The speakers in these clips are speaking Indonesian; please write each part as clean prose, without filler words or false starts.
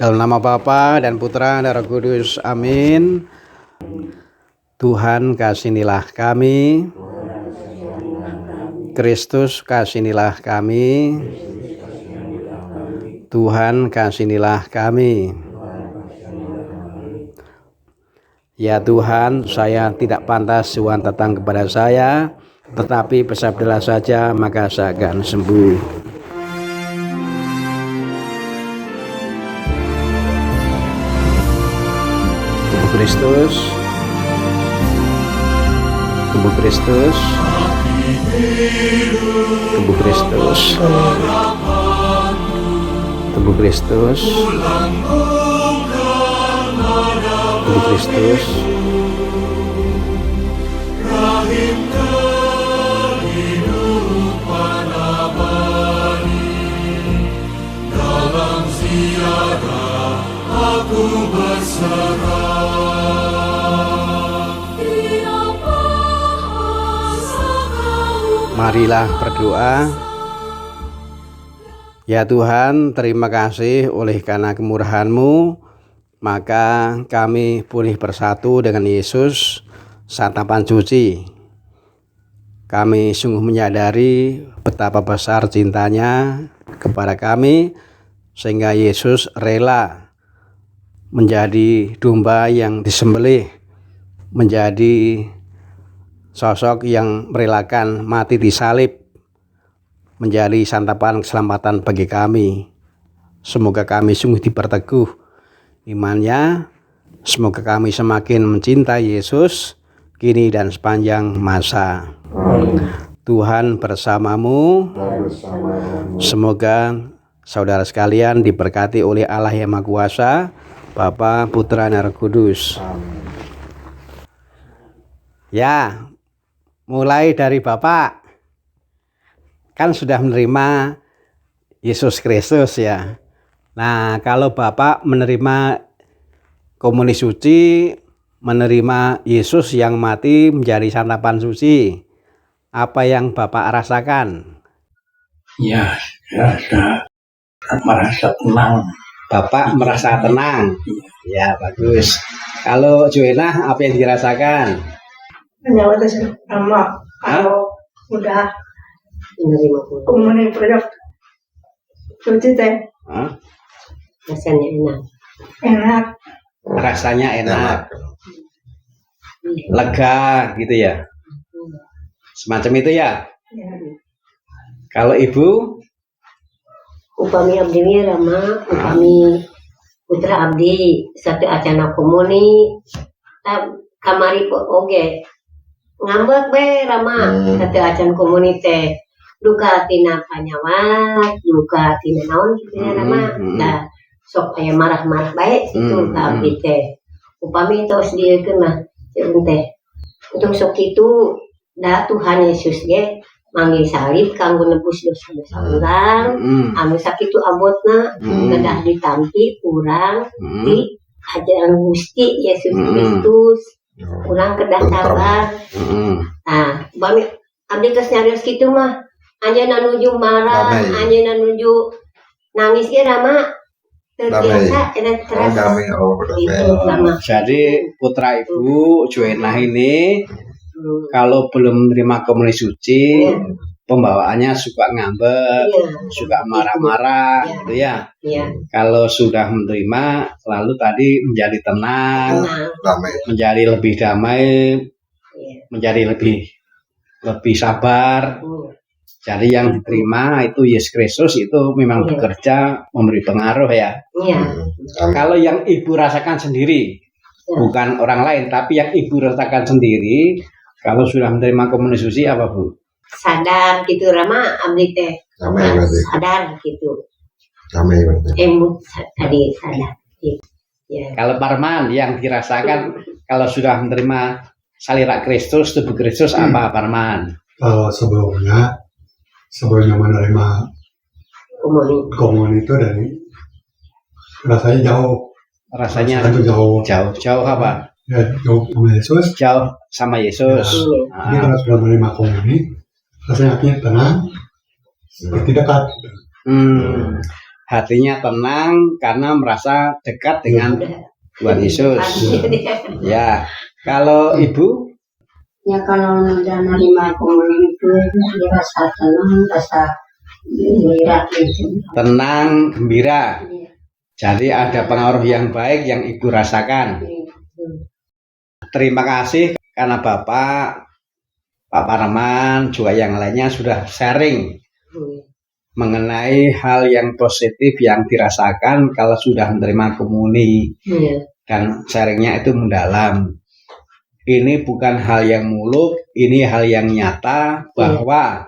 Dalam nama Bapa dan Putra dan Roh Kudus, amin. Tuhan kasihanilah kami, Kristus kasihanilah kami, Tuhan kasihanilah kami. Ya Tuhan, saya tidak pantas Tuhan datang kepada saya, tetapi bersabdalah saja maka saya akan sembuh. Kristus, tubuh Kristus, tubuh Kristus, tubuh Kristus, tubuh Kristus, dalam ziarah aku berserah. Marilah berdoa. Ya Tuhan, terima kasih oleh karena kemurahan-Mu, maka kami boleh bersatu dengan Yesus santapan suci. Kami sungguh menyadari betapa besar cintanya kepada kami, sehingga Yesus rela menjadi domba yang disembelih, menjadi sosok yang merelakan mati di salib, menjadi santapan keselamatan bagi kami. Semoga kami sungguh diperteguh imannya. Semoga kami semakin mencintai Yesus kini dan sepanjang masa. Tuhan bersamamu. Semoga saudara sekalian diberkati oleh Allah yang Maha Kuasa, Bapa, Putra, dan Roh Kudus. Ya, mulai dari Bapak kan sudah menerima Yesus Kristus ya. Nah, kalau Bapak menerima komuni suci, menerima Yesus yang mati menjadi santapan suci, apa yang Bapak rasakan? Ya, saya merasa tenang. Bapak merasa tenang. Ya, bagus. Kalau Joanna, apa yang dirasakan? Menjawab sama kalau udah menerima komuni produk suci teh rasanya enak. enak, Rasanya enak, lega gitu ya, semacam itu ya. ya. Kalau Ibu? Upami abdi Rama, upami putra abdi satu acana komuni kamari oge ngambek be Rama satu acan komuni duka tina panyawat, duka tina naon gitu ya Rama. Nah sok aya marah-marah bae itu abdi teh upami tos diekeun mah ceun teh untuk sok kitu da Tuhan Yesus ge manggil salib kanggo nebus dosa-dosa urang anu sakitu abotna kedah ditampi urang di ajaran Gusti Yesus Kristus urang kedah sabar. Nah bami abdi geus nyarios kitu mah anjeunna nuju marah, anjeunna nuju nangis ge Rama terbiasa enak terasa gitu Rama. Jadi putra Ibu Joanna ini kalau belum menerima komuni suci, pembawaannya suka ngambek, suka marah-marah, gitu ya. Kalau sudah menerima, lalu tadi menjadi tenang, menjadi lebih damai, menjadi lebih sabar. Jadi yang diterima itu Yesus Kristus itu memang bekerja memberi pengaruh ya. Kalau yang Ibu rasakan sendiri, bukan orang lain, tapi yang Ibu rasakan sendiri. Kalau sudah menerima komuni suci apa Bu? Sadar gitu Rama abdi teh. Sadar gitu. Emut tadi sadar. Ya. Kalau Parman yang dirasakan kalau sudah menerima salira Kristus, tubuh Kristus apa Parman? Kalau sebelumnya menerima komuni itu dari rasanya jauh. Rasanya jauh apa? Ya, jauh sama Yesus. Jauh sama Yesus. Jadi kalau sudah menerima komuni, rasanya hatinya tenang, seperti dekat. hatinya tenang karena merasa dekat dengan Tuhan Yesus. Ya, kalau Ibu? Ya kalau udah menerima komunion itu rasa tenang, rasa gembira gitu. Tenang, gembira. Jadi ada pengaruh yang baik yang Ibu rasakan. Terima kasih karena Bapak, Pak Parman, juga yang lainnya sudah sharing mengenai hal yang positif yang dirasakan kalau sudah menerima komuni. Dan sharingnya itu mendalam. Ini bukan hal yang muluk, ini hal yang nyata bahwa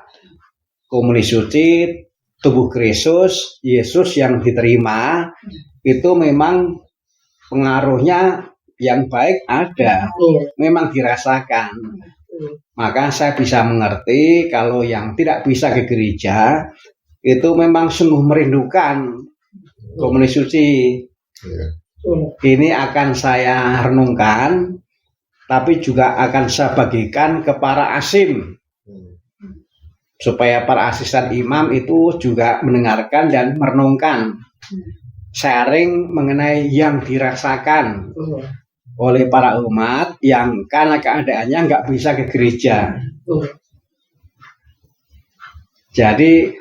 komuni suci tubuh Kristus, Yesus yang diterima itu memang pengaruhnya yang baik ada, memang dirasakan. Maka saya bisa mengerti kalau yang tidak bisa ke gereja itu memang sungguh merindukan komuni suci. Ini akan saya renungkan, tapi juga akan saya bagikan ke para asim supaya para asisten imam itu juga mendengarkan dan merenungkan, sharing mengenai yang dirasakan oleh para umat yang karena keadaannya nggak bisa ke gereja. Jadi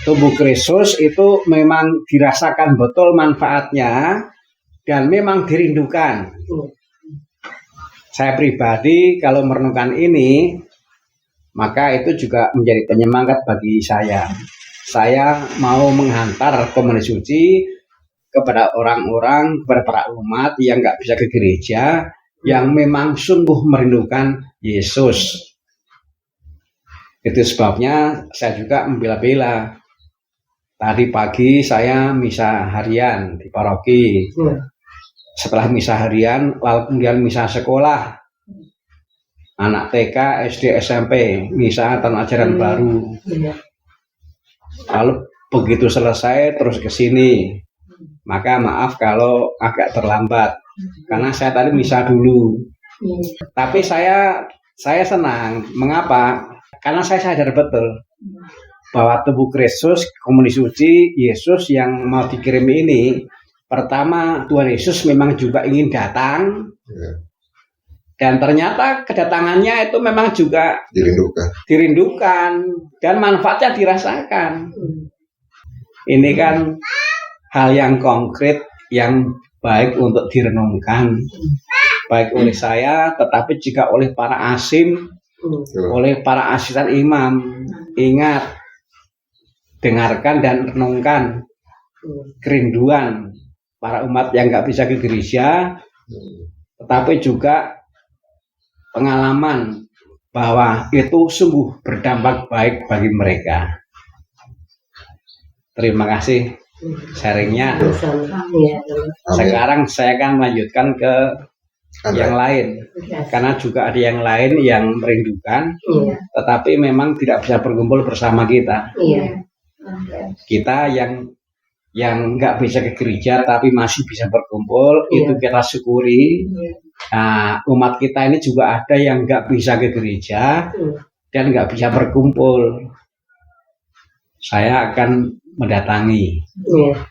tubuh Kristus itu memang dirasakan betul manfaatnya dan memang dirindukan. Saya pribadi kalau merenungkan ini, maka itu juga menjadi penyemangat bagi saya. Saya mau menghantar komuni suci kepada orang-orang, kepada para umat yang nggak bisa ke gereja, yang memang sungguh merindukan Yesus. Itu sebabnya saya juga membela-bela. Tadi pagi saya misa harian di paroki. Setelah misa harian, lalu kemudian misa sekolah, anak TK, SD, SMP, misa tahun ajaran baru. Lalu begitu selesai terus ke sini. Maka maaf kalau agak terlambat, karena saya tadi misa dulu. Tapi saya senang. Mengapa? Karena saya sadar betul bahwa tubuh Kristus, komuni suci, Yesus yang mau dikirim ini. Pertama, Tuhan Yesus memang juga ingin datang, dan ternyata kedatangannya itu memang juga dirindukan dan manfaatnya dirasakan. Ini kan hal yang konkret yang baik untuk direnungkan, baik oleh saya, tetapi juga oleh para asim, oleh para asisten imam. Ingat, dengarkan dan renungkan kerinduan para umat yang nggak bisa ke gereja, tetapi juga pengalaman bahwa itu sungguh berdampak baik bagi mereka. Terima kasih sharingnya. Sekarang saya akan melanjutkan ke yang lain, karena juga ada yang lain yang merindukan, tetapi memang tidak bisa berkumpul bersama kita. Kita yang nggak bisa ke gereja tapi masih bisa berkumpul, itu kita syukuri. Nah, umat kita ini juga ada yang nggak bisa ke gereja dan nggak bisa berkumpul. Saya akan mendatangi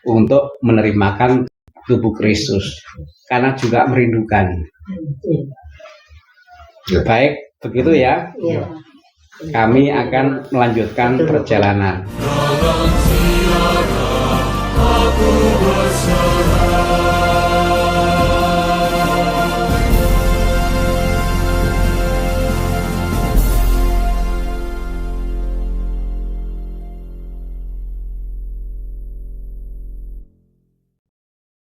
untuk menerimakan tubuh Kristus karena juga merindukan. Baik, begitu ya. Kami akan melanjutkan perjalanan. Dalam